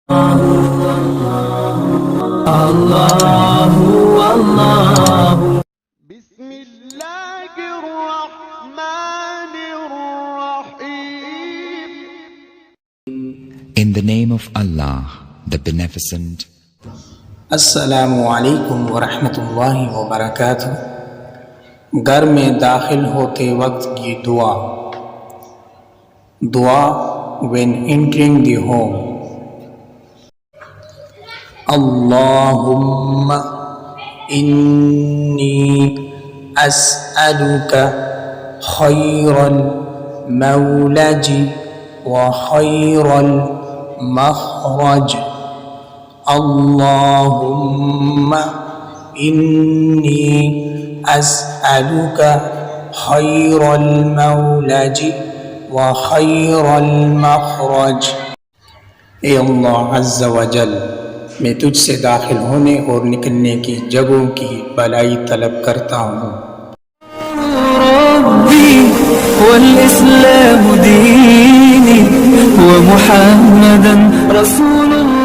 In the name of Allah, the Beneficent. अस्सलामु अलैकुम वरहमतुल्लाहि वबरकातुह। घर में दाखिल होते वक्त ये दुआ when entering the home। अल्लाहुम्मा इन्नी अस्अलुका खैरल मौलजी व खैरल मखरज। अल्लाहुम्मा इन्नी अस्अलुका खैरल मौलजी व खैरल मखरज। ए अल्लाह अज़्ज़ा व जल, मैं तुझसे दाखिल होने और निकलने की जगहों की भलाई तलब करता हूँ। والإسلام ديني ومحمدا رسول الله।